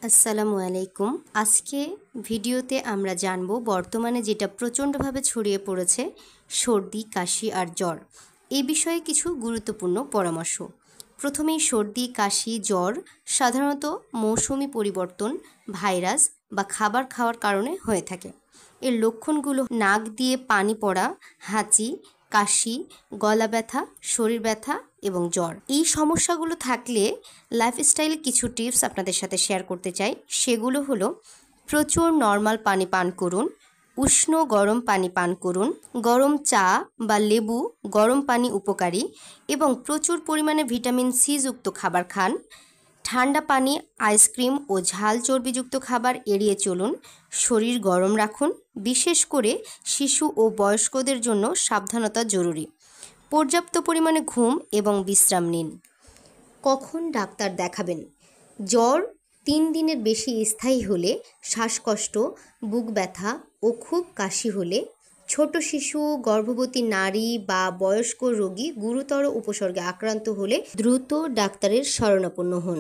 আসসালামু আলাইকুম। আজকে ভিডিওতে আমরা জানব বর্তমানে যেটা প্রচণ্ডভাবে ছড়িয়ে পড়েছে সর্দি, কাশি আর জ্বর। এই বিষয়ে কিছু গুরুত্বপূর্ণ পরামর্শ। প্রথমেই সর্দি, কাশি, জ্বর সাধারণত মৌসুমি পরিবর্তন, ভাইরাস বা খাবার খাওয়ার কারণে হয়ে থাকে। এর লক্ষণগুলো নাক দিয়ে পানি পড়া, হাঁচি, কাশি, গলা ব্যথা, শরীর ব্যথা এবং জ্বর। এই সমস্যাগুলো থাকলে লাইফস্টাইলে কিছু টিপস আপনাদের সাথে শেয়ার করতে চাই। সেগুলো হলো প্রচুর নর্মাল পানি পান করুন, উষ্ণ গরম পানি পান করুন, গরম চা বা লেবু গরম পানি উপকারী এবং প্রচুর পরিমাণে ভিটামিন সি যুক্ত খাবার খান। ঠান্ডা পানি, আইসক্রিম ও ঝাল চর্বিযুক্ত খাবার এড়িয়ে চলুন। শরীর গরম রাখুন, বিশেষ করে শিশু ও বয়স্কদের জন্য সাবধানতা জরুরি। পর্যাপ্ত পরিমাণে ঘুম এবং বিশ্রাম নিন। কখন ডাক্তার দেখাবেন? জ্বর 3 দিনের বেশি স্থায়ী হলে, শ্বাসকষ্ট, বুক ব্যথা ও খুব কাশি হলে, ছোট শিশু, গর্ভবতী নারী বা বয়স্ক রোগী গুরুতর উপসর্গে আক্রান্ত হলে দ্রুত ডাক্তারের শরণাপন্ন হন।